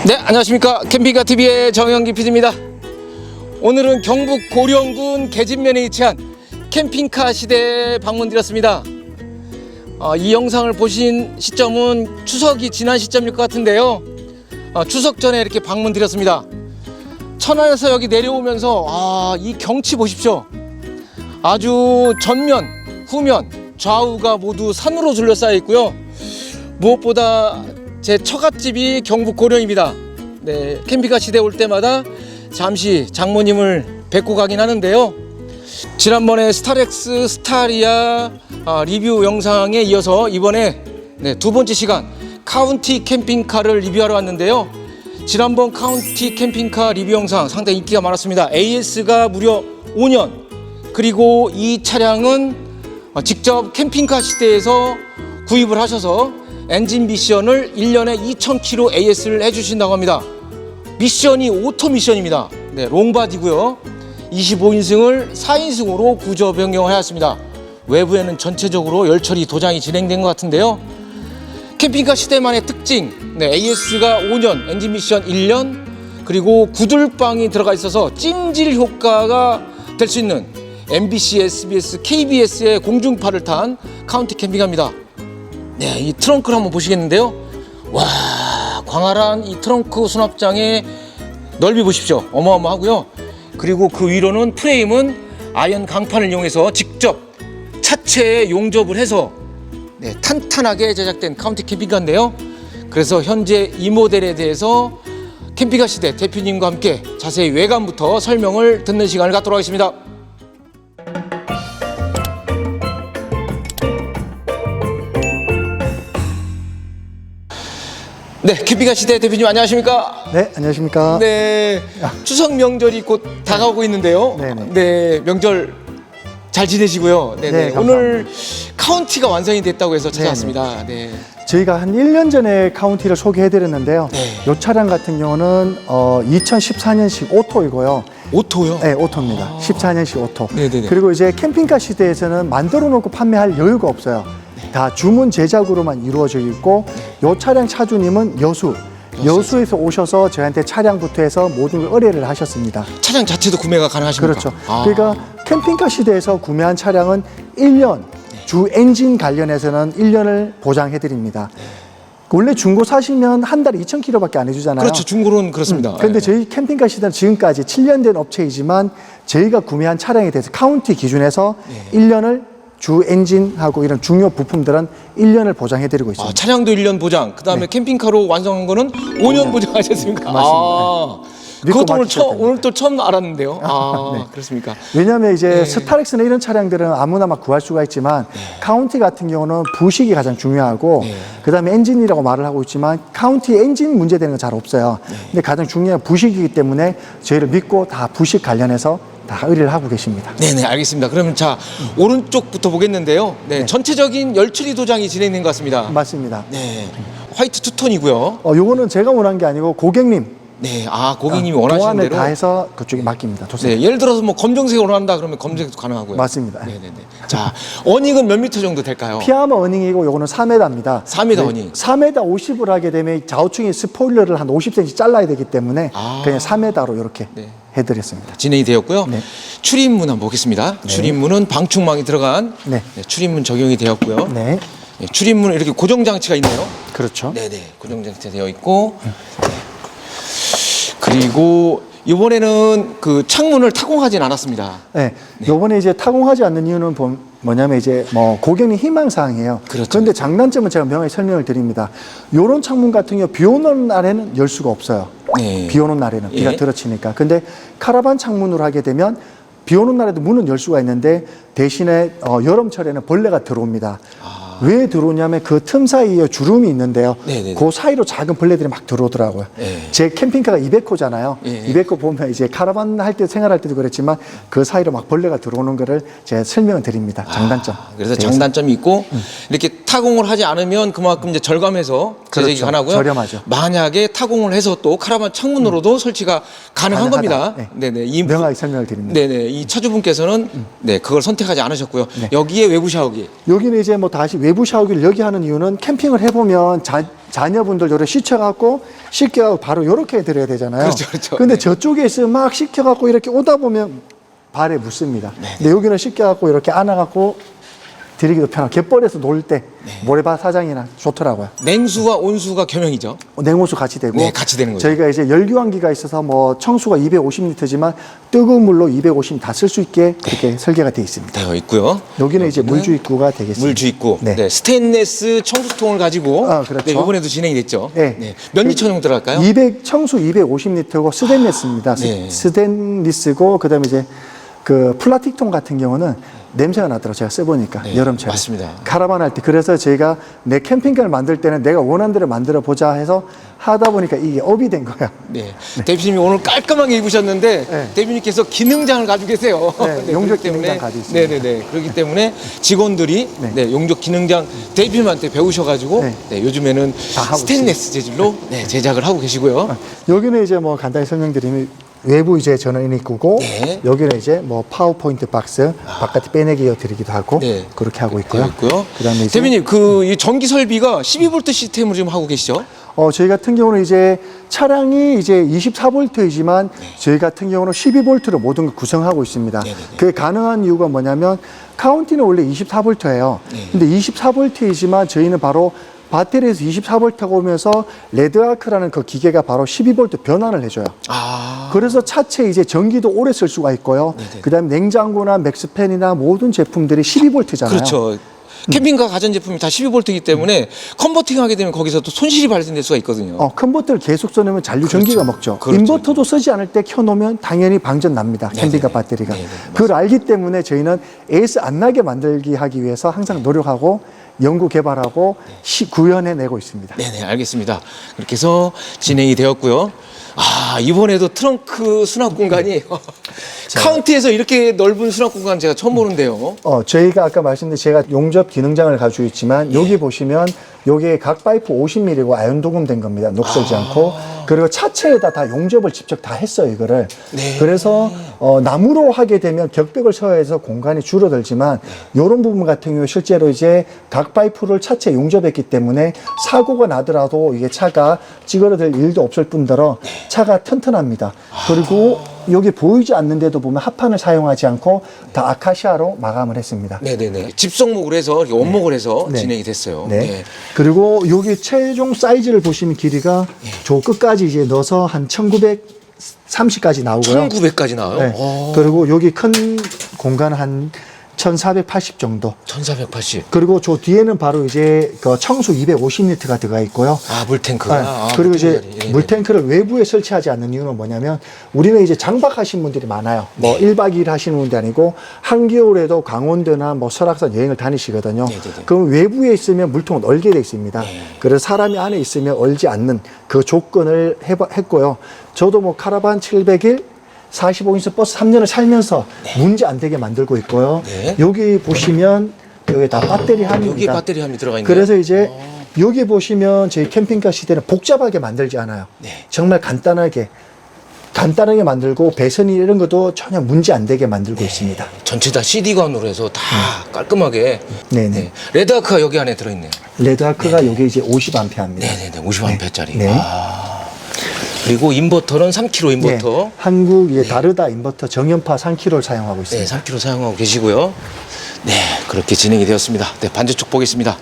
네, 안녕하십니까. 캠핑카TV의 정영기 PD입니다. 오늘은 경북 고령군 계진면에 위치한 캠핑카 시대에 방문드렸습니다. 이 영상을 보신 시점은 추석이 지난 시점일 것 같은데요. 추석 전에 이렇게 방문드렸습니다. 천안에서 여기 내려오면서 이 경치 보십시오. 아주 전면, 후면, 좌우가 모두 산으로 둘러싸여 있고요. 무엇보다 제 처갓집이 경북 고령입니다. 네, 캠핑카 시대 올 때마다 잠시 장모님을 뵙고 가긴 하는데요. 지난번에 스타렉스 스타리아 리뷰 영상에 이어서 이번에 두 번째 시간 카운티 캠핑카를 리뷰하러 왔는데요. 지난번 카운티 캠핑카 리뷰 영상 상당히 인기가 많았습니다. AS가 무려 5년, 그리고 이 차량은 직접 캠핑카 시대에서 구입을 하셔서 엔진 미션을 1년에 2000km AS를 해주신다고 합니다. 미션이 오토 미션입니다. 네, 롱바디고요. 25인승을 4인승으로 구조 변경하였습니다. 외부에는 전체적으로 열처리 도장이 진행된 것 같은데요. 캠핑카 시대만의 특징, AS가 5년, 엔진 미션 1년, 그리고 구들방이 들어가 있어서 찜질 효과가 될 수 있는 MBC, SBS, KBS의 공중파를 탄 카운티 캠핑카입니다. 네, 이 트렁크를 한번 보시겠는데요. 와, 광활한 이 트렁크 수납장의 넓이 보십시오. 어마어마하고요. 그리고 그 위로는 프레임은 아연 강판을 이용해서 직접 차체에 용접을 해서 탄탄하게 제작된 카운티 캠핑카인데요. 그래서 현재 이 모델에 대해서 캠핑카 시대 대표님과 함께 자세히 외관부터 설명을 듣는 시간을 갖도록 하겠습니다. 네, 캠핑카 시대 대표님 안녕하십니까? 네, 안녕하십니까? 네, 추석 명절이 곧 다가오고 있는데요. 네네. 네, 명절 잘 지내시고요. 네네. 네, 오늘 카운티가 완성이 됐다고 해서 찾아왔습니다. 네. 저희가 한 1년 전에 카운티를 소개해드렸는데요. 네. 이 차량 같은 경우는 2014년식 오토이고요. 오토요? 네, 오토입니다. 14년식 오토. 네네네. 그리고 이제 캠핑카 시대에서는 만들어 놓고 판매할 여유가 없어요. 다 주문 제작으로만 이루어져 있고, 이 차량 차주님은 여수에서 오셔서 저희한테 차량부터 해서 모든 걸 의뢰를 하셨습니다. 차량 자체도 구매가 가능하십니까? 그렇죠. 그러니까 캠핑카 시대에서 구매한 차량은 1년, 주 엔진 관련해서는 1년을 보장해 드립니다. 원래 중고 사시면 한 달에 2000km밖에 안 해주잖아요. 그렇죠. 중고는 그렇습니다. 그런데 저희 캠핑카 시대는 지금까지 7년 된 업체이지만 저희가 구매한 차량에 대해서 카운티 기준에서 1년을 주 엔진하고 이런 중요 부품들은 1년을 보장해 드리고 있습니다. 차량도 1년 보장, 그 다음에 캠핑카로 완성한 거는 5년 보장하셨습니까? 맞습니다. 그것도 믿고 오늘 또 처음 알았는데요. 네. 그렇습니까? 왜냐하면 이제 스타렉스나 이런 차량들은 아무나 막 구할 수가 있지만 카운티 같은 경우는 부식이 가장 중요하고 그다음에 엔진이라고 말을 하고 있지만 카운티 엔진 문제되는 건 잘 없어요. 근데 가장 중요한 부식이기 때문에 저희를 믿고 다 부식 관련해서 다 의뢰를 하고 계십니다. 네네, 알겠습니다. 그러면 자, 오른쪽부터 보겠는데요. 네, 전체적인 열처리 도장이 진행된 것 같습니다. 맞습니다. 네, 화이트 투톤이고요. 요거는 제가 원한 게 아니고 고객님 네, 고객님이 원하시는 보안을 대로. 다 해서 그쪽에 맡깁니다. 좋습니다. 네, 예를 들어서 뭐 검정색으로 한다 그러면 검정색도 가능하고요. 맞습니다. 네네네. 자, 어닝은 몇 미터 정도 될까요? 피아마 어닝이고 요거는 4m입니다. 4m 어닝. 4m 50을 하게 되면 좌우층에 스포일러를 한 50cm 잘라야 되기 때문에 그냥 4m로 이렇게 해드렸습니다. 진행이 되었고요. 네. 출입문 한번 보겠습니다. 출입문은 방충망이 들어간 출입문 적용이 되었고요. 네, 출입문은 이렇게 고정 장치가 있네요. 그렇죠. 네네, 고정 장치가 되어 있고. 그리고 이번에는 그 창문을 타공하진 않았습니다. 네, 요번에 이제 타공하지 않는 이유는 뭐냐면 이제 뭐 고객님 희망 사항이에요. 그렇죠. 그런데 장단점은 제가 명확히 설명을 드립니다. 요런 창문 같은 경우 비 오는 날에는 열 수가 없어요. 네. 비 오는 날에는 비가 들어치니까. 근데 카라반 창문으로 하게 되면 비 오는 날에도 문은 열 수가 있는데 대신에 여름철에는 벌레가 들어옵니다. 왜 들어오냐면 그 틈 사이에 주름이 있는데요. 네네네. 그 사이로 작은 벌레들이 막 들어오더라고요. 제 캠핑카가 200호잖아요. 200호 보면 이제 카라반 할 때 생활할 때도 그랬지만 그 사이로 막 벌레가 들어오는 거를 제가 설명을 드립니다. 장단점. 그래서 장단점이 있고 이렇게 타공을 하지 않으면 그만큼 이제 절감해서 제작이 그렇죠. 가능하고요. 저렴하죠. 만약에 타공을 해서 또 카라반 창문으로도 설치가 가능한 가능하다. 겁니다. 네. 네네. 이 명확히 설명을 드립니다. 네네. 이 차주분께서는 네 그걸 선택하지 않으셨고요. 네. 여기에 외부 샤워기. 여기는 이제 뭐 다시 외부 샤워기를 여기 하는 이유는 캠핑을 해보면 자녀분들 요래 씻혀갖고 씻겨갖고 바로 요렇게 드려야 되잖아요. 그렇죠, 그렇죠. 근데 네. 저쪽에 있으면 막 씻겨갖고 이렇게 오다 보면 발에 묻습니다. 근데 여기는 씻겨갖고 이렇게 안아갖고 드리기도 편하고 갯벌에서 놀 때 모래밭 사장이나 좋더라고요. 냉수와 온수가 겸용이죠. 냉온수 같이 되고 네, 같이 되는 거죠. 저희가 이제 열교환기가 있어서 뭐 청수가 250리터지만 뜨거운 물로 250 다 쓸 수 있게 그렇게 설계가 되어 있습니다. 되어 있고요. 여기는 이제 물주입구가 되겠습니다. 물주입구. 네. 네. 스테인레스 청수통을 가지고 그렇죠. 네, 이번에도 진행이 됐죠. 네. 몇 리터 정도 들어갈까요? 200 청수 250리터고 스테인리스입니다. 네. 스테인리스고 그다음에 이제 그 플라스틱통 같은 경우는 냄새가 나더라고요. 제가 써보니까 네, 여름철에 맞습니다. 카라반 할 때 그래서 저희가 내 캠핑카를 만들 때는 내가 원하는 대로 만들어 보자 해서 하다 보니까 이게 업이 된 거야. 네. 대표님이 오늘 깔끔하게 입으셨는데 네. 대표님께서 기능장을 가지고 계세요. 네, 용접 기능장 가지고 있습니다. 네네네. 그렇기 때문에 직원들이 네. 네, 용접 기능장 대표님한테 배우셔가지고 네. 네, 요즘에는 다 하고 스테인레스 재질로 네, 제작을 하고 계시고요. 여기는 이제 뭐 간단히 설명드리면 외부 이제 전원 입구고 네. 여기는 이제 뭐 파워포인트 박스 바깥에 빼내기 드리기도 하고 네. 그렇게 하고 있고요. 있고요. 그다음에 이제 대표님 그 이 전기 설비가 12V 시스템으로 지금 하고 계시죠? 저희 같은 경우는 이제 차량이 이제 24V이지만 저희 같은 경우는 12V로 모든 걸 구성하고 있습니다. 네네네. 그게 가능한 이유가 뭐냐면 카운티는 원래 24V예요. 근데 24V이지만 저희는 바로 배터리에서 24V가 오면서 레드아크라는 그 기계가 바로 12V 변환을 해줘요. 아. 그래서 차체 이제 전기도 오래 쓸 수가 있고요. 그다음에 냉장고나 맥스팬이나 모든 제품들이 12V잖아요. 그렇죠. 캠핑카 가전제품이 다 12V이기 때문에 컨버팅 하게 되면 거기서 또 손실이 발생될 수가 있거든요. 컨버터를 계속 써놓으면 잔류 전기가 먹죠. 그렇죠. 인버터도 쓰지 않을 때 켜놓으면 당연히 방전 납니다. 캠핑카 배터리가. 그걸 알기 때문에 저희는 AS 안 나게 만들기 하기 위해서 항상 노력하고 연구 개발하고 구현해내고 있습니다. 네네, 알겠습니다. 그렇게 해서 진행이 되었고요. 아, 이번에도 트렁크 수납 공간이 카운티에서 이렇게 넓은 수납 공간 제가 처음 보는데요. 저희가 아까 말씀드린 제가 용접 기능장을 가지고 있지만 여기 보시면 요게 각 파이프 50mm고 아연 도금된 겁니다. 녹슬지 않고. 그리고 차체에다 다 용접을 직접 다 했어요, 이거를. 네. 그래서 나무로 하게 되면 격벽을 세워야 해서 공간이 줄어들지만 요런 부분 같은 경우 실제로 이제 각 파이프를 차체에 용접했기 때문에 사고가 나더라도 이게 차가 찌그러들 일도 없을 뿐더러 차가 튼튼합니다. 그리고 여기 보이지 않는데도 보면 합판을 사용하지 않고 다 아카시아로 마감을 했습니다. 네네네. 집성목을 해서 이렇게 원목을 해서 네. 진행이 됐어요. 네. 그리고 여기 최종 사이즈를 보시면 길이가 저 끝까지 이제 넣어서 한 1930까지 나오고요. 1900까지 나와요? 네. 그리고 여기 큰 공간 한 1480 정도. 1480. 그리고 저 뒤에는 바로 이제 그 청수 250리터가 들어가 있고요. 아, 물탱크가. 네. 아, 그리고 이제 물탱크 자리. 물탱크를 외부에 설치하지 않는 이유는 뭐냐면 우리는 이제 장박하신 분들이 많아요. 뭐 1박 2일 하시는 분도 아니고 한겨울에도 강원도나 뭐 설악산 여행을 다니시거든요. 네네네. 그럼 외부에 있으면 물통은 얼게 돼 있습니다. 그래서 사람이 안에 있으면 얼지 않는 그 조건을 했고요. 저도 뭐 카라반 700일 45인승 버스 3년을 살면서 문제 안 되게 만들고 있고요. 네. 여기 보시면 여기 다 배터리 함입니다. 여기 배터리 함이 들어가 있네요. 그래서 이제 여기 보시면 저희 캠핑카 시대는 복잡하게 만들지 않아요. 네. 정말 간단하게 만들고 배선이 이런 것도 전혀 문제 안 되게 만들고 있습니다. 전체 다 CD관으로 해서 다 깔끔하게. 네네. 네. 레드아크가 여기 안에 들어있네요. 레드아크가 여기 이제 50A입니다. 네네네. 50A짜리. 네. 그리고 인버터는 3kg 인버터. 네. 한국의 다르다 인버터 정연파 3kg를 사용하고 네, 있습니다. 3kg 사용하고 계시고요. 네, 그렇게 진행이 되었습니다. 네, 반대쪽 보겠습니다.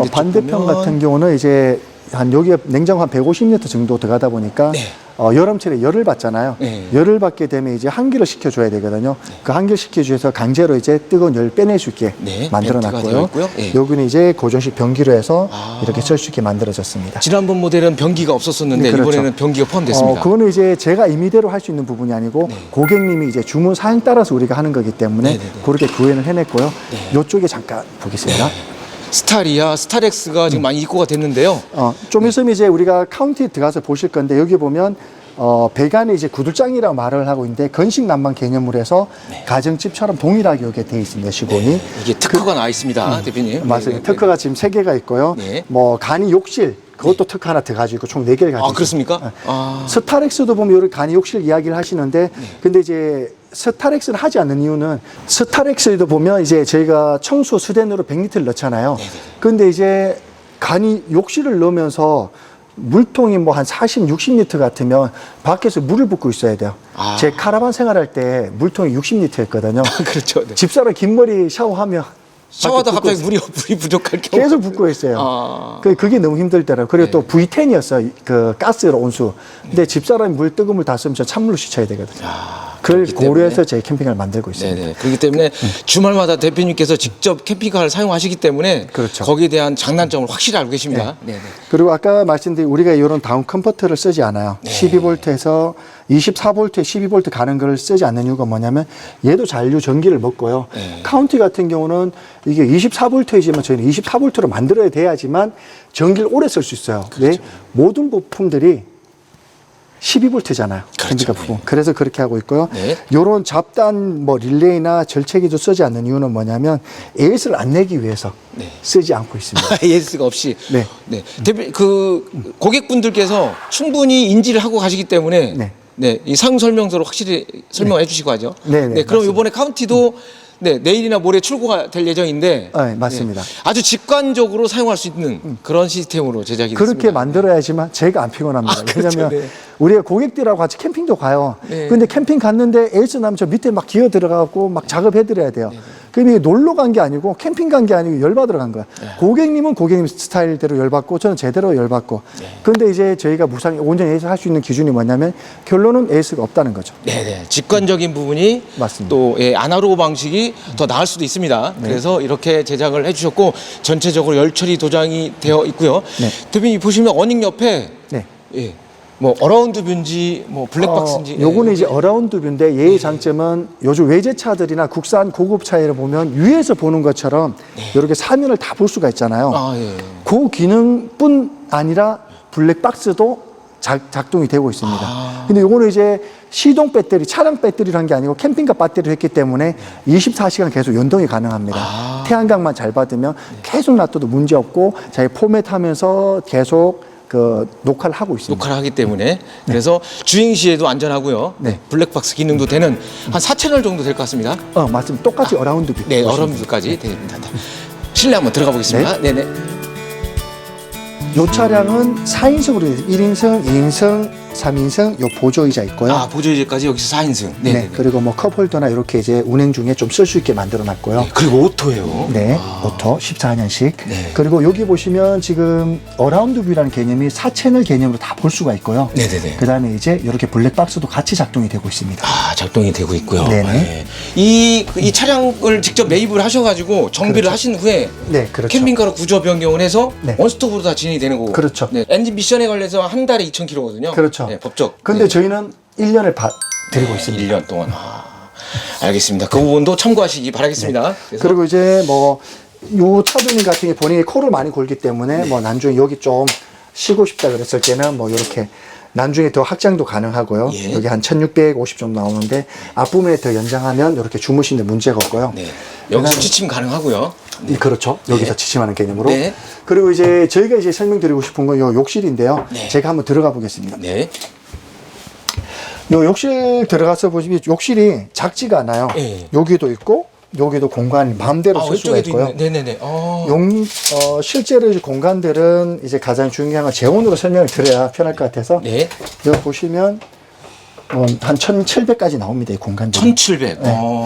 반대편 보면 같은 경우는 이제 한 여기에 냉장고 한 150리터 정도 들어가다 보니까 네. 여름철에 열을 받잖아요. 네. 열을 받게 되면 이제 환기를 시켜줘야 되거든요. 그 환기를 시켜주셔서 강제로 이제 뜨거운 열을 빼낼 수 있게 네, 만들어 벤트가 되어 놨고요. 있고요. 예. 여기는 이제 고정식 변기로 해서 이렇게 쓸 수 있게 만들어졌습니다. 지난번 모델은 변기가 없었었는데 네, 그렇죠. 이번에는 변기가 포함됐습니다. 그거는 이제 제가 임의대로 할 수 있는 부분이 아니고 고객님이 이제 주문 사양 따라서 우리가 하는 거기 때문에 네네네. 그렇게 구현을 해냈고요. 이쪽에 잠깐 보겠습니다. 스타리아, 스타렉스가 지금 많이 입고가 됐는데요. 좀 있으면 이제 우리가 카운티 들어가서 보실 건데 여기 보면 배관에 이제 구들장이라고 말을 하고 있는데 건식 난방 개념으로 해서 가정집처럼 동일하게 이렇게 돼 있습니다. 시공이. 이게 특허가 나와 있습니다, 대표님. 맞아요. 특허가 지금 3개가 있고요. 네. 뭐 간이 욕실 그것도 특허 하나 더 가지고 있고 총 4개를 가지고 있습니다. 그렇습니까? 아. 스타렉스도 보면 이런 간이 욕실 이야기를 하시는데 근데 이제 스타렉스를 하지 않는 이유는 스타렉스에도 보면 이제 저희가 청소 수den으로 100리터를 넣잖아요. 근데 이제 간이 욕실을 넣으면서 물통이 뭐 한 40, 60리터 같으면 밖에서 물을 붓고 있어야 돼요. 제 카라반 생활할 때 물통이 60리터였거든요. 그렇죠. 네. 집사람 긴 머리 샤워하면 샤워하다 밖에 갑자기 물이 부족할 경우. 계속 붓고 있어요. 아. 그게 너무 힘들더라고요. 그리고 또 V10이었어요. 그 가스로 온수. 근데 집사람이 물 뜨거운 물 다 쓰면 저 찬물로 씻어야 되거든요. 그걸 고려해서 제 캠핑카를 만들고 있습니다. 네네. 그렇기 때문에 주말마다 대표님께서 직접 캠핑카를 사용하시기 때문에 그렇죠. 거기에 대한 장단점을 확실히 알고 계십니다. 네네. 그리고 아까 말씀드린 우리가 이런 다운 컨버터를 쓰지 않아요. 12V에서 24V에 12V 가는 걸 쓰지 않는 이유가 뭐냐면 얘도 잔류 전기를 먹고요. 카운티 같은 경우는 이게 24V이지만 저희는 24V로 만들어야 돼야지만 전기를 오래 쓸 수 있어요. 왜? 모든 부품들이 12V잖아요. 캠핑카 부품. 그래서 그렇게 하고 있고요. 요런 잡단 뭐 릴레이나 절체기도 쓰지 않는 이유는 뭐냐면 AS를 안 내기 위해서 쓰지 않고 있습니다. AS가 없이. 네. 네. 대표 고객분들께서 충분히 인지를 하고 가시기 때문에 네. 이 사용 설명서로 확실히 설명해 주시고 하죠. 네. 네. 그럼 이번에 카운티도 네, 내일이나 모레 출고가 될 예정인데 네, 맞습니다. 아주 직관적으로 사용할 수 있는 그런 시스템으로 제작이 됐습니다. 그렇게 만들어야지만 제가 안 피곤합니다. 그렇죠. 왜냐하면 네. 우리가 고객들하고 같이 캠핑도 가요. 근데 캠핑 갔는데 에이스 나면 저 밑에 막 기어 들어가고 막 작업해드려야 돼요. 그럼 이게 놀러 간 게 아니고 캠핑 간 게 아니고 열받으러 간 거야. 고객님은 고객님 스타일대로 열받고 저는 제대로 열받고. 근데 이제 저희가 무상 온전히 에이스 할 수 있는 기준이 뭐냐면 결론은 에이스가 없다는 거죠. 네네. 직관적인 부분이 맞습니다. 또 아날로그 방식이 더 나을 수도 있습니다. 그래서 이렇게 제작을 해주셨고 전체적으로 열처리 도장이 되어 있고요. 대표님 보시면 어닝 옆에 뭐 어라운드 뷰인지 뭐 블랙박스인지 요거는 이제 어라운드 뷰인데 얘의 장점은 요즘 외제차들이나 국산 고급 차를 보면 위에서 보는 것처럼 이렇게 사면을 다 볼 수가 있잖아요. 그 기능뿐 아니라 블랙박스도 작동이 되고 있습니다. 근데 요거는 이제 시동 배터리, 차량 배터리라는 게 아니고 캠핑카 배터리를 했기 때문에 24시간 계속 연동이 가능합니다. 태양광만 잘 받으면 계속 놔둬도 문제 없고 자기 포맷하면서 계속 그 녹화를 하고 있습니다. 녹화를 하기 때문에 그래서 주행 시에도 안전하고요. 블랙박스 기능도 되는 한 4채널 정도 될 것 같습니다. 맞습니다. 똑같이 어라운드 뷰. 네, 어라운드까지 됩니다. 실내 한번 들어가 보겠습니다. 네네. 요 차량은 4인승으로 1인승, 2인승, 3인승 요 보조의자 있고요. 보조의자까지 여기서 4인승. 네. 그리고 뭐 컵홀더나 이렇게 이제 운행 중에 좀 쓸 수 있게 만들어 놨고요. 그리고 오토예요. 네. 오토 14년식. 그리고 여기 보시면 지금 어라운드 뷰라는 개념이 4채널 개념으로 다 볼 수가 있고요. 네네네. 그다음에 이제 이렇게 블랙박스도 같이 작동이 되고 있습니다. 작동이 되고 있고요. 네네. 이 차량을 직접 매입을 하셔가지고 정비를 하신 후에 그렇죠. 캠핑카로 구조 변경을 해서 원스톱으로 다 진행이 되는 거고. 그렇죠. 엔진 미션에 관해서 한 달에 2,000km거든요. 그렇죠. 법적. 근데 저희는 1년을 드리고 있습니다. 1년 동안. 알겠습니다. 그 부분도 참고하시기 바라겠습니다. 그리고 이제 뭐 요 차주님 같은 게 본인이 코를 많이 골기 때문에 뭐 나중에 여기 좀 쉬고 싶다 그랬을 때는 뭐 이렇게 나중에 더 확장도 가능하고요. 여기 한 1650 정도 나오는데 앞부분에 더 연장하면 이렇게 주무시는데 문제가 없고요. 여기서 취침 가능하고요. 그렇죠. 여기서 취침하는 개념으로. 그리고 이제 저희가 이제 설명드리고 싶은 건 요 욕실인데요. 제가 한번 들어가 보겠습니다. 요 욕실 들어가서 보시면 욕실이 작지가 않아요. 여기도 있고 여기도 공간이 마음대로 쓸 수가 있고요. 네네네. 실제로 이제 공간들은 이제 가장 중요한 건 재온으로 설명을 드려야 편할 것 같아서 여기 보시면 한 1700까지 나옵니다. 이 공간들. 1700.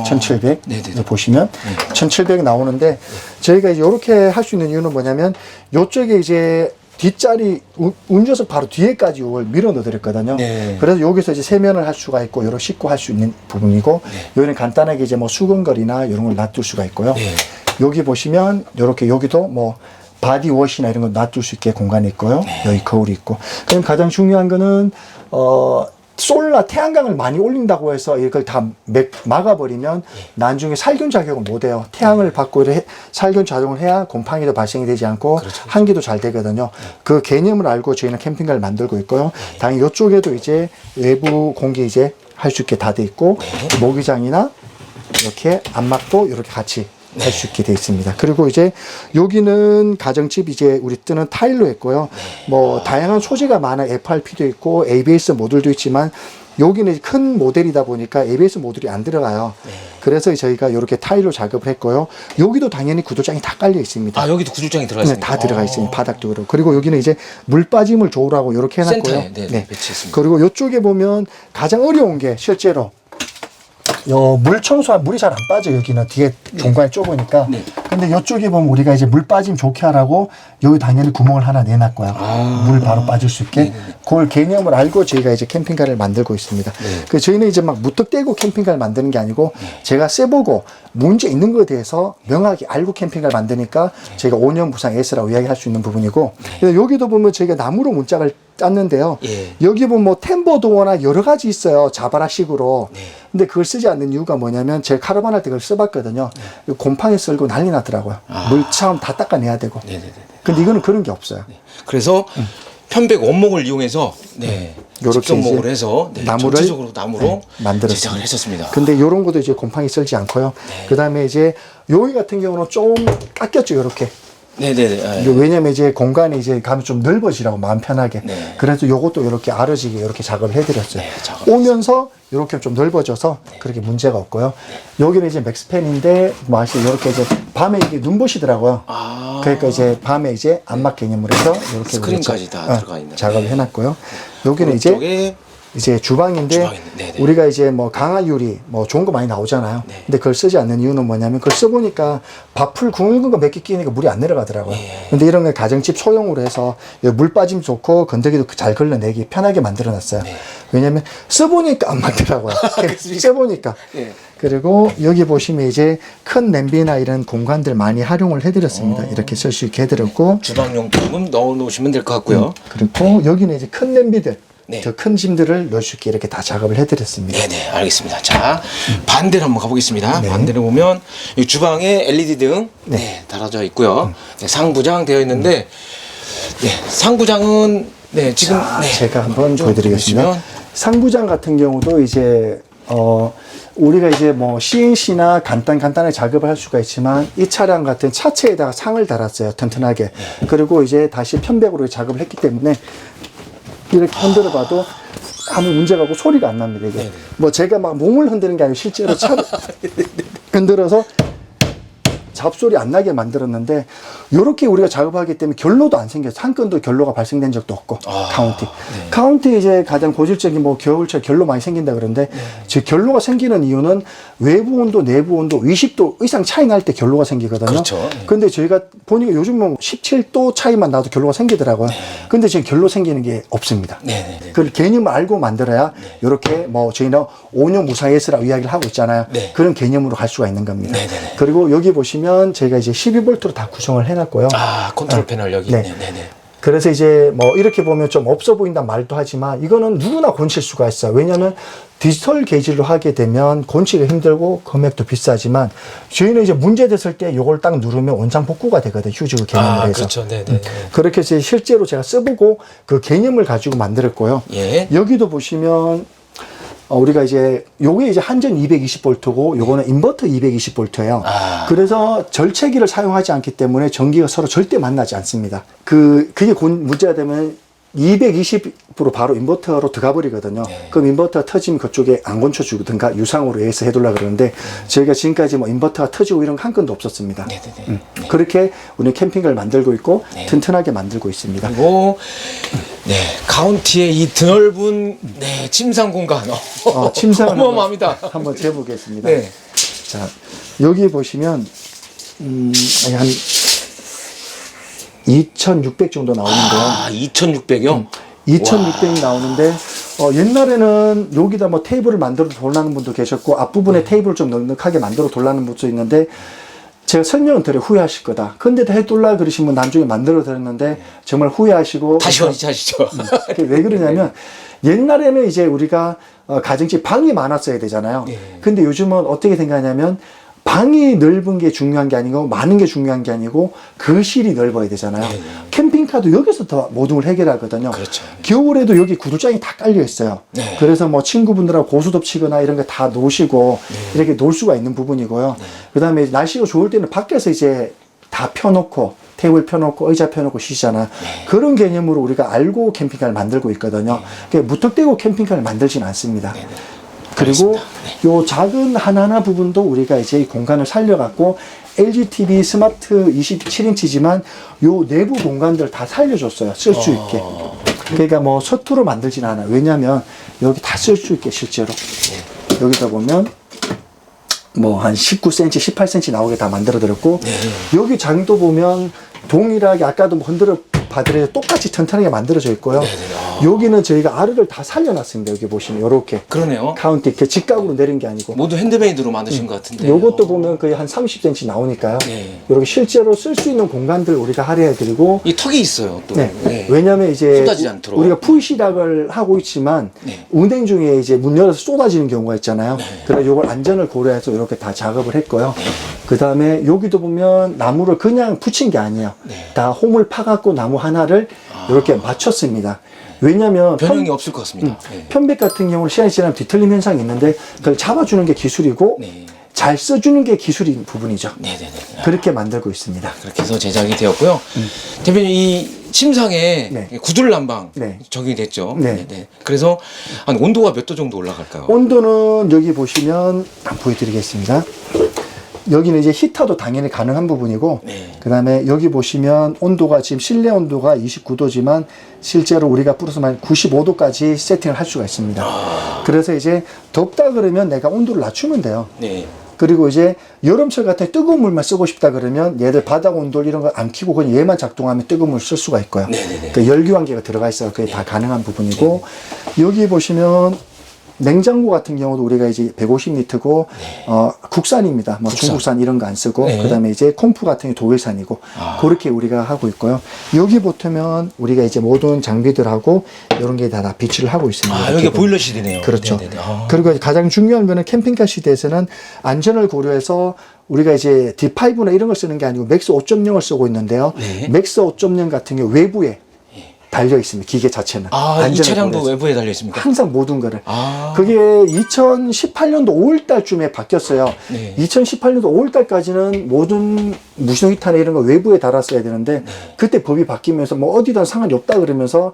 1700. 네네. 보시면 1700 나오는데 저희가 이제 이렇게 할 수 있는 이유는 뭐냐면 이쪽에 이제 뒷자리 운전석 바로 뒤에까지 이걸 밀어 넣어드렸거든요. 그래서 여기서 이제 세면을 할 수가 있고 여러 씻고 할 수 있는 부분이고 여기는 간단하게 이제 뭐 수건거리나 이런 걸 놔둘 수가 있고요. 여기 보시면 이렇게 여기도 뭐 바디워시나 이런 거 놔둘 수 있게 공간이 있고요. 여기 거울이 있고. 그럼 가장 중요한 거는 솔라 태양광을 많이 올린다고 해서 이걸 다 막아버리면 나중에 살균 작용을 못 해요. 태양을 받고 살균 작용을 해야 곰팡이도 발생이 되지 않고 그렇죠. 환기도 잘 되거든요. 그 개념을 알고 저희는 캠핑카를 만들고 있고요. 당연히 이쪽에도 이제 외부 공기 이제 할 수 있게 다 돼 있고 모기장이나 이렇게 안막도 이렇게 같이 할 수 있게 되어 있습니다. 그리고 이제 여기는 가정집 이제 우리 뜨는 타일로 했고요. 뭐 다양한 소재가 많아요. FRP도 있고 ABS 모듈도 있지만 여기는 큰 모델이다 보니까 ABS 모듈이 안 들어가요. 그래서 저희가 이렇게 타일로 작업을 했고요. 여기도 당연히 구조장이 다 깔려 있습니다. 아, 여기도 구조장이 들어가 네, 있습니다. 다 들어가 있습니다. 바닥도 그렇고. 그리고 여기는 이제 물 빠짐을 좋으라고 이렇게 해놨고요. 센터에 배치했습니다. 그리고 이쪽에 보면 가장 어려운 게 실제로 물 청소한 물이 잘 안 빠져 여기는 뒤에 중간에 좁으니까. 근데 이쪽에 보면 우리가 이제 물 빠짐 좋게 하라고 여기 당연히 구멍을 하나 내놨고요. 물 바로 빠질 수 있게. 그걸 개념을 알고 저희가 이제 캠핑카를 만들고 있습니다. 그 저희는 이제 막 무턱대고 캠핑카를 만드는 게 아니고 제가 써보고 문제 있는 것에 대해서 명확히 알고 캠핑카를 만드니까 저희가 5년 무상 S라고 이야기할 수 있는 부분이고. 여기도 보면 저희가 나무로 문짝을 짰는데요. 여기 보면 뭐 템버 도어나 여러 가지 있어요. 자바라식으로. 근데 그걸 쓰지 않는 이유가 뭐냐면 제가 카라반 할 때 그걸 써봤거든요. 곰팡이 썰고 난리 나더라고요. 물 처음 다 닦아내야 되고. 근데 이거는 그런 게 없어요. 그래서 편백 원목을 이용해서 요렇게 직접목을 이제 해서 나무를 전체적으로 나무로 만들었습니다. 제작을 했었습니다. 근데 이런 것도 이제 곰팡이 썰지 않고요. 그다음에 이제 여기 같은 경우는 좀 깎였죠. 이렇게. 왜냐면 이제 공간이 이제 가면 좀 넓어지라고 마음 편하게. 그래서 요것도 이렇게 아르지게 이렇게 작업을 해드렸어요. 오면서 이렇게 좀 넓어져서 그렇게 문제가 없고요. 여기는 이제 맥스팬인데 맛이 이렇게 이제 밤에 이게 눈부시더라고요. 그러니까 이제 밤에 이제 안막 개념으로 해서 이렇게 스크린까지 다 들어가 있는 작업을 해놨고요. 여기는 이제 주방인데 우리가 이제 뭐 강화 유리 뭐 좋은 거 많이 나오잖아요. 근데 그걸 쓰지 않는 이유는 뭐냐면 그걸 써보니까 밥풀 굵은 거 몇 개 끼니까 물이 안 내려가더라고요. 근데 이런 걸 가정집 소형으로 해서 물 빠짐 좋고 건더기도 잘 걸러내기 편하게 만들어 놨어요. 왜냐면 써보니까 안 맞더라고요. 써보니까. 그리고 여기 보시면 이제 큰 냄비나 이런 공간들 많이 활용을 해드렸습니다. 이렇게 쓸 수 있게 해드렸고 주방용품은 넣어 놓으시면 될 것 같고요. 그리고 여기는 이제 큰 냄비들 더 큰 짐들을 넣을 수 있게 이렇게 다 작업을 해드렸습니다. 네네, 알겠습니다. 자, 반대로 한번 가보겠습니다. 반대로 보면 이 주방에 LED 등 달아져 있고요. 상부장 되어 있는데 상부장은 지금 제가 한번 보여드리겠습니다. 보시면. 상부장 같은 경우도 이제 우리가 이제 뭐 CNC나 간단하게 작업을 할 수가 있지만 이 차량 같은 차체에다가 상을 달았어요. 튼튼하게. 그리고 이제 다시 편백으로 작업을 했기 때문에 이렇게 흔들어 봐도 아무 문제가 없고 소리가 안 납니다. 이게 뭐 제가 막 몸을 흔드는 게 아니고 실제로 차를 흔들어서 잡소리 안 나게 만들었는데 이렇게 우리가 작업하기 때문에 결로도 안 생겨서 한 건도 결로가 발생된 적도 없고 카운티 이제 가장 고질적인 뭐 겨울철 결로 많이 생긴다 그러는데 즉 결로가 생기는 이유는 외부 온도 내부 온도 20도 이상 차이 날 때 결로가 생기거든요. 그렇죠. 근데 저희가 보니까 요즘 뭐 17도 차이만 나도 결로가 생기더라고요. 근데 지금 결로 생기는 게 없습니다. 그 개념을 알고 만들어야 이렇게 뭐 저희는 5년 무상 S라고 이야기를 하고 있잖아요. 그런 개념으로 갈 수가 있는 겁니다. 그리고 여기 보시면 저희가 이제 12V로 다 구성을 해놨고요. 컨트롤 패널 여기. 그래서 이제 뭐 이렇게 보면 좀 없어 보인다 말도 하지만 이거는 누구나 곤칠 수가 있어요. 왜냐하면 디지털 게이지로 하게 되면 곤치가 힘들고 금액도 비싸지만 저희는 이제 문제 됐을 때 이걸 딱 누르면 원상 복구가 되거든요. 휴즈 개념으로 해서. 그렇죠. 그렇게 해서 실제로 제가 써보고 그 개념을 가지고 만들었고요. 여기도 보시면 우리가 이제 요게 이제 한전 220V고 요거는 인버터 220V예요. 그래서 절체기를 사용하지 않기 때문에 전기가 서로 절대 만나지 않습니다. 그게 문제가 되면 220으로 바로 인버터로 들어가 버리거든요. 그럼 인버터가 터지면 그쪽에 안 건쳐주든가 유상으로 해서 해둘라 그러는데 저희가 지금까지 뭐 인버터가 터지고 이런 거 한 건도 없었습니다. 그렇게 우리는 캠핑을 만들고 있고 튼튼하게 만들고 있습니다. 그리고 카운티의 이 드넓은 침상 공간 침상을 어마어마합니다. 한번 재보겠습니다. 자, 여기 보시면 한 2,600 정도 나오는데요. 2,600이요? 2,600이 나오는데 옛날에는 여기다 뭐 테이블을 만들어 돌라는 분도 계셨고 앞부분에 테이블을 좀 넉넉하게 만들어 돌라는 분도 있는데 제가 설명은 드려 후회하실 거다. 근데도 해둘라 그러시면 나중에 만들어 드렸는데 정말 후회하시고 다시 원위치하시죠. 왜 그러냐면 옛날에는 이제 우리가 가정집 방이 많았어야 되잖아요. 근데 요즘은 어떻게 생각하냐면 방이 넓은 게 중요한 게 아니고 많은 게 중요한 게 아니고 거실이 넓어야 되잖아요. 캠핑카도 여기서 더 모든 걸 해결하거든요. 그렇죠. 겨울에도 여기 구두장이 다 깔려 있어요. 그래서 뭐 친구분들하고 고수톱 치거나 이런 거 다 놓으시고 이렇게 놀 수가 있는 부분이고요. 그 다음에 날씨가 좋을 때는 밖에서 이제 다 펴놓고 테이블 펴놓고 의자 펴놓고 쉬잖아. 그런 개념으로 우리가 알고 캠핑카를 만들고 있거든요. 그러니까 무턱대고 캠핑카를 만들진 않습니다. 그리고 요 작은 하나하나 부분도 우리가 이제 이 공간을 살려갖고 LG TV 스마트 27인치지만 요 내부 공간들 다 살려줬어요. 쓸 수 있게. 그러니까 뭐 서투로 만들진 않아. 왜냐면 여기 다 쓸 수 있게 실제로. 여기다 보면 뭐 한 19cm, 18cm 나오게 다 만들어 드렸고 여기 장도 보면 동일하게 아까도 뭐 흔들어 봐드려도 똑같이 튼튼하게 만들어져 있고요. 여기는 저희가 아르를 다 살려놨습니다. 여기 보시면 이렇게 그러네요. 카운티 이렇게 직각으로 내린 게 아니고 모두 핸드메이드로 만드신 것 같은데. 요것도 보면 거의 한 30cm 나오니까요. 이렇게 실제로 쓸 수 있는 공간들 우리가 할애해드리고 이 턱이 있어요. 또. 왜냐하면 이제 쏟아지지 않도록. 우리가 풀시락을 하고 있지만 운행 중에 이제 문 열어서 쏟아지는 경우가 있잖아요. 그래서 요걸 안전을 고려해서 이렇게 다 작업을 했고요. 그 다음에 여기도 보면 나무를 그냥 붙인 게 아니에요. 다 홈을 파갖고 나무 하나를 이렇게 맞췄습니다. 왜냐면 변형이 없을 것 같습니다. 편백 같은 경우는 시간이 지나면 뒤틀림 현상이 있는데 그걸 잡아주는 게 기술이고 잘 써주는 게 기술인 부분이죠. 그렇게 만들고 있습니다. 그렇게 해서 제작이 되었고요. 대표님 이 침상에 구들 난방 적용이 됐죠. 그래서 한 온도가 몇 도 정도 올라갈까요? 온도는 여기 보시면 한번 보여드리겠습니다. 여기는 이제 히터도 당연히 가능한 부분이고 그 다음에 여기 보시면 온도가 지금 실내 온도가 29도지만 실제로 우리가 플러스 마이너스 95도까지 세팅을 할 수가 있습니다. 그래서 이제 덥다 그러면 내가 온도를 낮추면 돼요. 그리고 이제 여름철 같은 뜨거운 물만 쓰고 싶다 그러면 얘들 바닥 온도 이런 거 안 켜고 그냥 얘만 작동하면 뜨거운 물 쓸 수가 있고요. 그 열교환기가 들어가 있어서 그게 다 가능한 부분이고 여기 보시면 냉장고 같은 경우도 우리가 이제 150리터고 국산입니다. 뭐 중국산 이런 거 안 쓰고 그다음에 이제 콤프 같은 게 독일산이고 그렇게 우리가 하고 있고요. 여기 보면 우리가 이제 모든 장비들하고 이런 게 다 비치를 하고 있습니다. 여기 보일러실이네요. 그렇죠. 그리고 가장 중요한 거는 캠핑카 시대에서는 안전을 고려해서 우리가 이제 D5나 이런 걸 쓰는 게 아니고 맥스 5.0을 쓰고 있는데요. 맥스 5.0 같은 경우 외부에 달려 있습니다. 기계 자체는. 이 차량도 외부에 달려 있습니까? 항상 모든 거를. 그게 2018년도 5월 달쯤에 바뀌었어요. 2018년도 5월 달까지는 모든 무시동 히터나 이런 거 외부에 달았어야 되는데 그때 법이 바뀌면서 뭐 어디든 상관이 없다 그러면서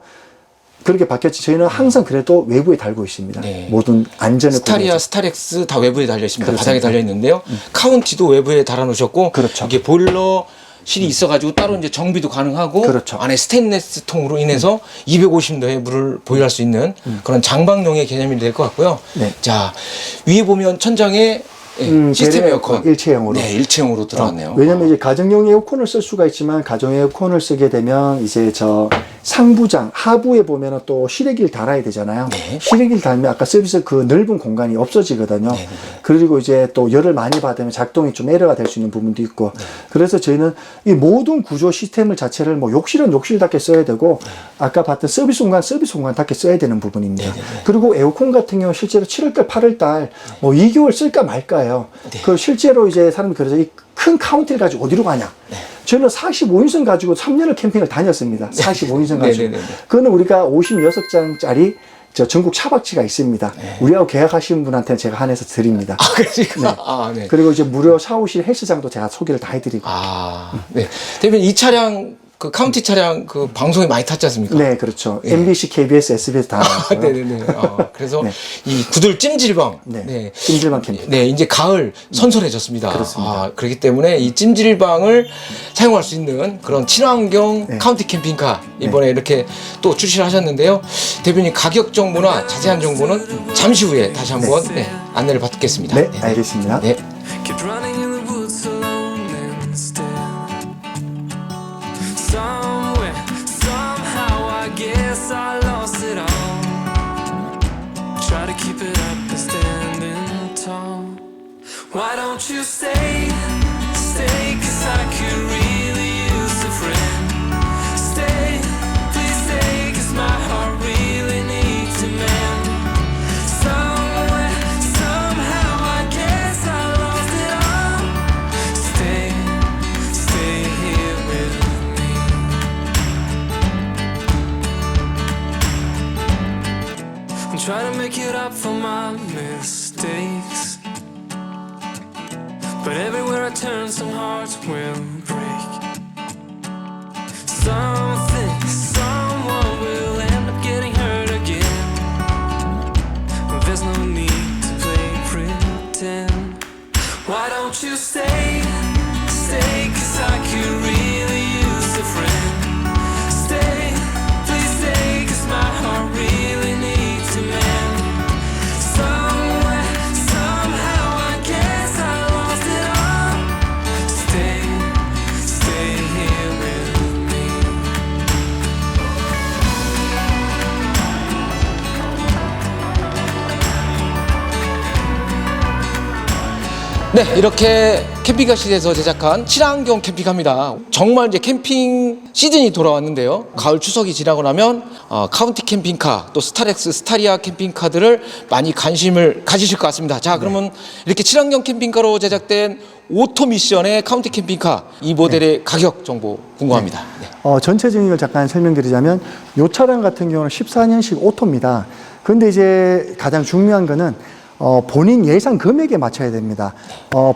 그렇게 바뀌었지. 저희는 항상 그래도 외부에 달고 있습니다. 모든 안전을 스타리아, 스타렉스 다 외부에 달려 있습니다. 바닥에 달려 있는데요. 카운티도 외부에 달아 놓으셨고 이게 보일러 실이 있어가지고 따로 이제 정비도 가능하고 안에 스테인레스 통으로 인해서 250도의 물을 보일할 수 있는 그런 장방용의 개념이 될 것 같고요. 자, 위에 보면 천장에 시스템 에어컨 일체형으로 일체형으로 들어갔네요. 왜냐면 이제 가정용 에어컨을 쓸 수가 있지만 가정 에어컨을 쓰게 되면 이제 저 상부장 하부에 보면은 또 실외기를 달아야 되잖아요. 실외기를 달면 아까 서비스 그 넓은 공간이 없어지거든요. 그리고 이제 또 열을 많이 받으면 작동이 좀 에러가 될 수 있는 부분도 있고 그래서 저희는 이 모든 구조 시스템을 자체를 뭐 욕실은 욕실답게 써야 되고 아까 봤던 서비스 공간답게 써야 되는 부분입니다. 그리고 에어컨 같은 경우 실제로 7월달 8월달 뭐 2개월 쓸까 말까 그 실제로 이제 사람들이 그래서 이 큰 카운티를 가지고 어디로 가냐? 저는 45인승 가지고 3년을 캠핑을 다녔습니다. 45인승 가지고. 그거는 우리가 56장짜리 저 전국 차박지가 있습니다. 우리하고 계약하신 분한테는 제가 한해서 드립니다. 그리고 이제 무료 샤워실 헬스장도 제가 소개를 다 해드리고. 대표님 이 차량 그 카운티 차량 그 방송에 많이 탔지 않습니까? 네, 그렇죠. MBC, KBS, SBS 다 나왔고요. 그래서 이 구들 찜질방, 찜질방 캠핑. 이제 가을 선선해졌습니다. 그렇습니다. 그렇기 때문에 이 찜질방을 사용할 수 있는 그런 친환경 카운티 캠핑카 이번에 이렇게 또 출시를 하셨는데요. 대표님 가격 정보나 자세한 정보는 잠시 후에 다시 한번 안내를 받겠습니다. 네, 알겠습니다. Why don't you stay and try to make it up for my mistakes. But everywhere I turn, some hearts will break. Someone will end up getting hurt again. There's no need to play pretend. Why don't you stay, 'cause I could really use a friend. Stay, please stay, 'cause my heart really needs a man. Somewhere, somehow, I guess I lost it all. Stay here with me. 네, 이렇게 캠핑카 시대에서 제작한 친환경 캠핑카입니다. 정말 이제 캠핑 시즌이 돌아왔는데요. 가을 추석이 지나고 나면 카운티 캠핑카, 또 스타렉스, 스타리아 캠핑카들을 많이 관심을 가지실 것 같습니다. 자, 그러면 이렇게 친환경 캠핑카로 제작된 오토 미션의 카운티 캠핑카 이 모델의 가격 정보 궁금합니다. 네. 전체적인 걸 잠깐 설명드리자면 이 차량 같은 경우는 14년식 오토입니다. 근데 이제 가장 중요한 거는 본인 예상 금액에 맞춰야 됩니다.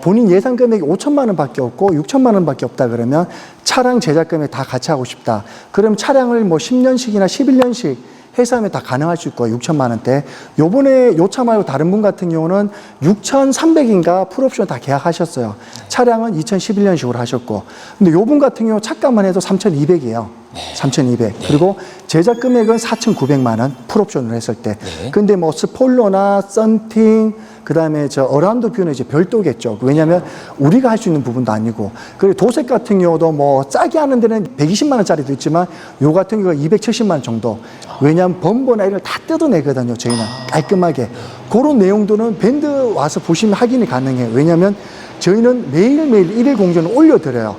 본인 예상 금액이 5천만 원밖에 없고 6천만 원밖에 없다 그러면 차량 제작 금액 다 같이 하고 싶다. 그럼 차량을 뭐 10년씩이나 11년씩 해서 하면 다 가능할 수 있고 6천만 원대. 요번에 요 차 말고 다른 분 같은 경우는 6,300인가 풀옵션 다 계약하셨어요. 차량은 2011년식으로 하셨고. 근데 요 분 같은 경우 차값만 해도 3,200이에요. 3,200. 그리고 제작 금액은 4,900만 원 풀옵션을 했을 때. 근데 뭐 스포일러나 썬팅, 그 다음에 저 어라운드 뷰는 이제 별도겠죠. 왜냐면 우리가 할 수 있는 부분도 아니고. 그리고 도색 같은 경우도 뭐 싸게 하는 데는 120만 원짜리도 있지만 요 같은 경우가 270만 원 정도. 왜냐면 범버나 이런 다 뜯어내거든요. 저희는 깔끔하게. 그런 내용들은 밴드 와서 보시면 확인이 가능해요. 왜냐면 저희는 매일매일 1일 공전을 올려드려요.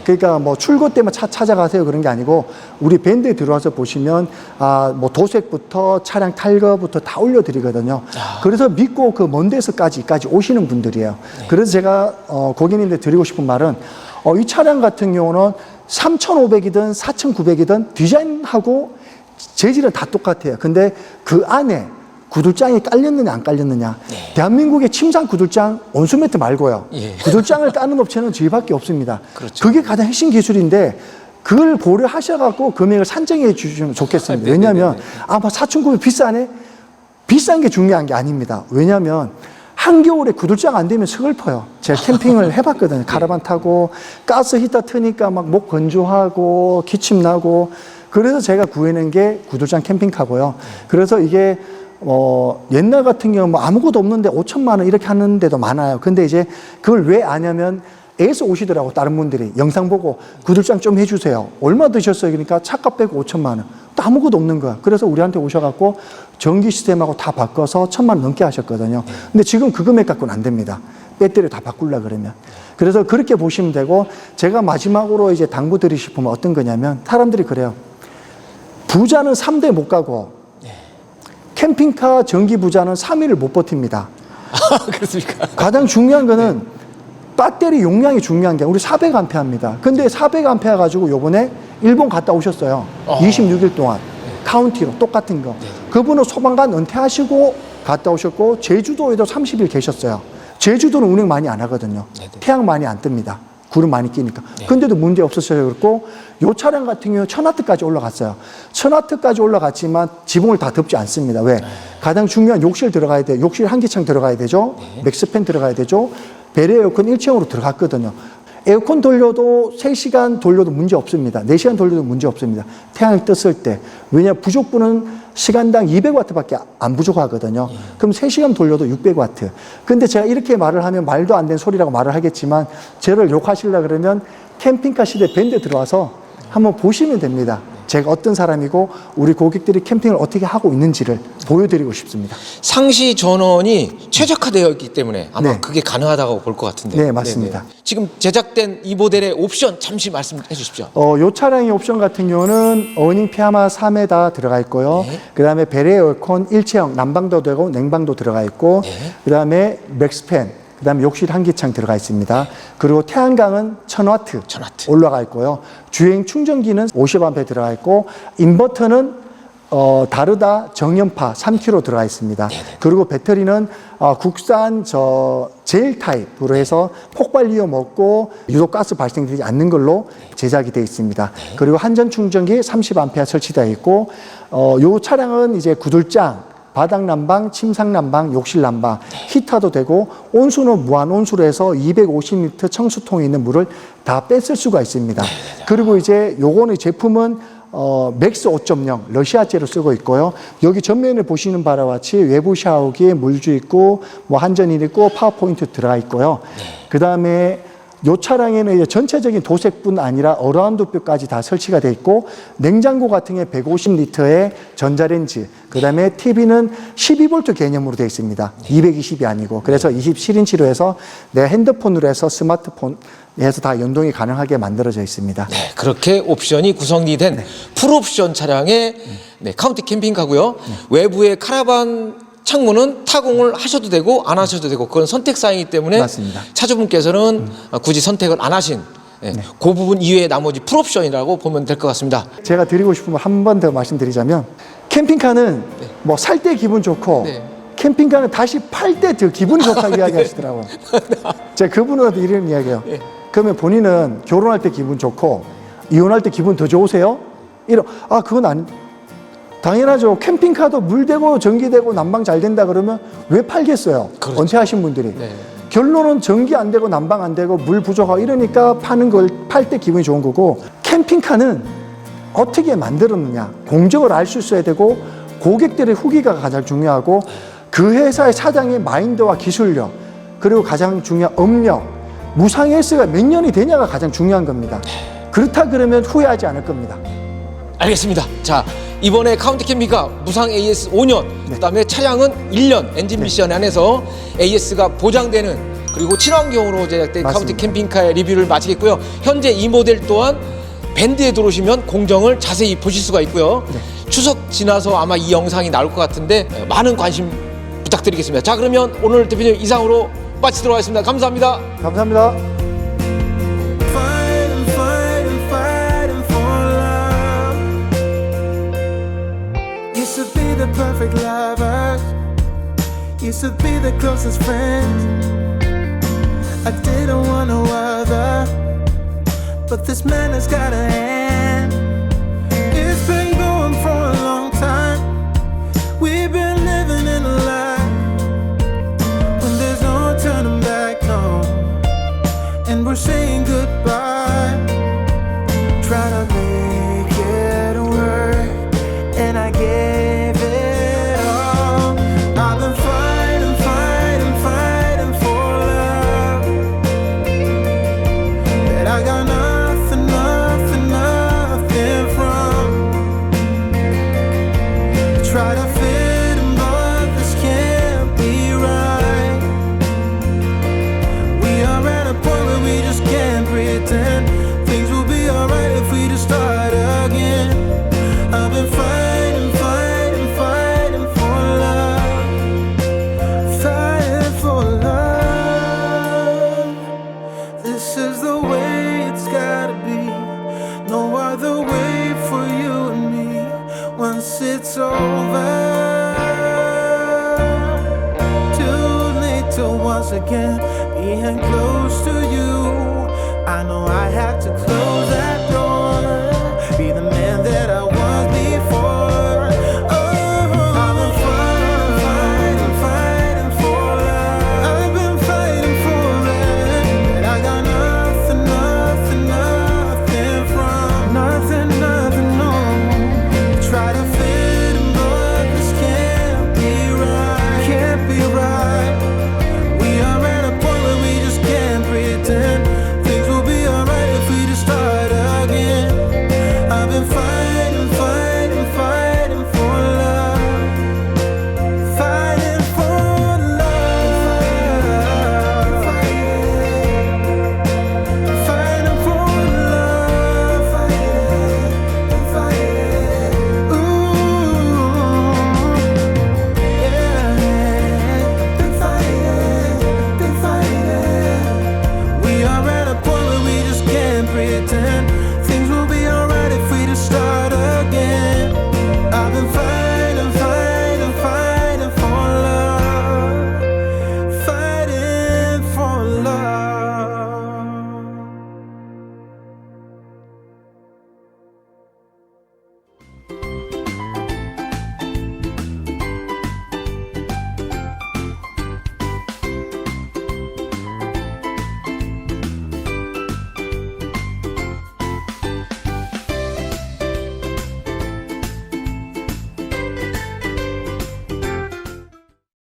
그러니까 뭐 출고 때만 찾아가세요 그런 게 아니고 우리 밴드에 들어와서 보시면 뭐 도색부터 차량 탈거부터 다 올려드리거든요. 그래서 믿고 그 먼 데서까지 오시는 분들이에요. 그래서 제가 고객님들 드리고 싶은 말은 이 차량 같은 경우는 3,500이든 4,900이든 디자인하고 재질은 다 똑같아요. 근데 그 안에 구들장이 깔렸느냐 안 깔렸느냐. 대한민국의 침상 구들장 온수매트 말고요. 구들장을 까는 업체는 저희밖에 없습니다. 그렇죠. 그게 가장 핵심 기술인데 그걸 고려하셔갖고 금액을 산정해 주시면 좋겠습니다. 왜냐하면 뭐 4,900 비싸네? 비싼 게 중요한 게 아닙니다. 왜냐하면 한겨울에 구들장 안 되면 서글퍼요. 제가 캠핑을 해봤거든요. 카라반 타고 가스 히터 트니까 막 목 건조하고 기침 나고 그래서 제가 구해낸 게 구들장 캠핑카고요. 그래서 이게 옛날 같은 경우 뭐 아무것도 없는데 5천만 원 이렇게 하는 데도 많아요. 근데 이제 그걸 왜 아냐면 애서 오시더라고 다른 분들이 영상 보고 구들장 좀 해주세요. 얼마 드셨어요? 그러니까 차값 빼고 5천만 원. 또 아무것도 없는 거야. 그래서 우리한테 오셔갖고 전기 시스템하고 다 바꿔서 1,000만 원 넘게 하셨거든요. 근데 지금 그 금액 갖고는 안 됩니다. 배터리 다 바꾸려고 그러면. 그래서 그렇게 보시면 되고 제가 마지막으로 이제 당부 드리고 싶으면 어떤 거냐면 사람들이 그래요. 부자는 3대 못 가고 캠핑카 전기 부자는 3일을 못 버팁니다. 그렇습니까? 가장 중요한 거는 배터리 용량이 중요한 게 우리 400A입니다. 근데 400A 가지고 요번에 일본 갔다 오셨어요. 26일 동안 카운티로 똑같은 거. 그분은 소방관 은퇴하시고 갔다 오셨고 제주도에도 30일 계셨어요. 제주도는 운행 많이 안 하거든요. 태양 많이 안 뜹니다. 구름 많이 끼니까. 근데도 문제 없었어요. 그렇고 요 차량 같은 경우 1,000W까지 올라갔어요. 1,000W까지 올라갔지만 지붕을 다 덮지 않습니다. 왜? 가장 중요한 욕실 들어가야 돼요. 욕실 한기창 들어가야 되죠. 맥스팬 들어가야 되죠. 배려 에어컨 일체형으로 들어갔거든요. 에어컨 돌려도 3시간 돌려도 문제 없습니다. 4시간 돌려도 문제 없습니다. 태양이 떴을 때. 왜냐 부족분은 시간당 200W밖에 안 부족하거든요. 그럼 3시간 돌려도 600W. 근데 제가 이렇게 말을 하면 말도 안 되는 소리라고 말을 하겠지만 저를 욕하시려고 그러면 캠핑카 시대 밴드 들어와서 한번 보시면 됩니다. 제가 어떤 사람이고 우리 고객들이 캠핑을 어떻게 하고 있는지를 보여드리고 싶습니다. 상시 전원이 최적화되어 있기 때문에 아마 네. 그게 가능하다고 볼 것 같은데. 네, 맞습니다. 네네. 지금 제작된 이 모델의 옵션 잠시 말씀해 주십시오. 요 차량의 옵션 같은 경우는 어닝 피아마 3에 다 들어가 있고요. 그 다음에 배려 에어컨 일체형 난방도 되고 냉방도 들어가 있고 그 다음에 맥스팬 그 다음에 욕실 한기창 들어가 있습니다. 그리고 태양광은 1000W 올라가 있고요. 주행 충전기는 50A 들어가 있고 인버터는 다르다 정연파 3kg 들어가 있습니다. 그리고 배터리는 국산 젤 타입으로 해서 폭발 위험 없고 유독 가스 발생되지 않는 걸로 제작이 되어 있습니다. 그리고 한전 충전기 30A 설치되어 있고 요 차량은 이제 구들장, 바닥 난방, 침상 난방, 욕실 난방, 히터도 되고 온수는 무한 온수로 해서 250리터 청수통에 있는 물을 다 뺐을 수가 있습니다. 그리고 이제 요거는 제품은 맥스 5.0 러시아제로 쓰고 있고요. 여기 전면에 보시는 바와 같이 외부 샤워기, 물주 있고 뭐 한전일 있고 파워포인트 들어가 있고요. 그 다음에 요 차량에는 이제 전체적인 도색뿐 아니라 어라운드뷰까지 다 설치가 돼 있고 냉장고 같은 게 150리터의 전자레인지, 그 다음에 TV는 12V 개념으로 되어 있습니다. 220이 아니고. 그래서 27인치로 해서 내 핸드폰으로 해서 스마트폰 해서 다 연동이 가능하게 만들어져 있습니다. 네, 그렇게 옵션이 구성이 된 풀옵션 차량의 카운티 캠핑카고요. 외부의 카라반 창문은 타공을 하셔도 되고 안 하셔도 되고 그건 선택 사항이기 때문에 맞습니다. 차주분께서는 굳이 선택을 안 하신 그 부분 이외의 나머지 풀옵션이라고 보면 될 것 같습니다. 제가 드리고 싶은 거 한 번 더 말씀드리자면 캠핑카는 뭐 살 때 기분 좋고 캠핑카는 다시 팔 때 더 기분이 좋다고 이야기하시더라고요. 제가 그분한테 이런 이야기해요. 그러면 본인은 결혼할 때 기분 좋고 이혼할 때 기분 더 좋으세요? 그건 아니. 당연하죠. 캠핑카도 물 되고 전기 되고 난방 잘 된다 그러면 왜 팔겠어요? 그렇죠. 은퇴하신 분들이. 결론은 전기 안 되고 난방 안 되고 물 부족하고 이러니까 파는 걸 팔 때 기분이 좋은 거고, 캠핑카는 어떻게 만들었느냐 공정을 알 수 있어야 되고 고객들의 후기가 가장 중요하고 그 회사의 사장의 마인드와 기술력, 그리고 가장 중요한 업력, 무상 헬스가 몇 년이 되냐가 가장 중요한 겁니다. 그렇다 그러면 후회하지 않을 겁니다. 알겠습니다. 자, 이번에 카운티 캠핑카 무상 AS 5년, 그다음에 차량은 1년 엔진 미션 안에서 AS가 보장되는 그리고 친환경으로 제작된 맞습니다. 카운티 캠핑카의 리뷰를 마치겠고요. 현재 이 모델 또한 밴드에 들어오시면 공정을 자세히 보실 수가 있고요. 추석 지나서 아마 이 영상이 나올 것 같은데 많은 관심 부탁드리겠습니다. 자, 그러면 오늘 대표님 이상으로 마치도록 하겠습니다. 감사합니다. 감사합니다. Fighting, fighting, fighting for love. Used to be the perfect lovers. Used to be the closest friends. I didn't want no other, but this man has got a hand. It's been going for a long time. We've been living in a lie when there's no turning back, no. And we're saying goodbye. Try to make it work, and I gave it all. I've been fighting, fighting, fighting for love, that I got nothing, nothing, nothing from. Try to fit in, but this can't be right. We are at a point where we just can't pretend things will be alright if we just start again. I've been fighting, fighting, fighting for love, fighting for love. This is the way it's gotta be, no other way for you and me. Once it's over, too late to once again being close to you. I know I have to close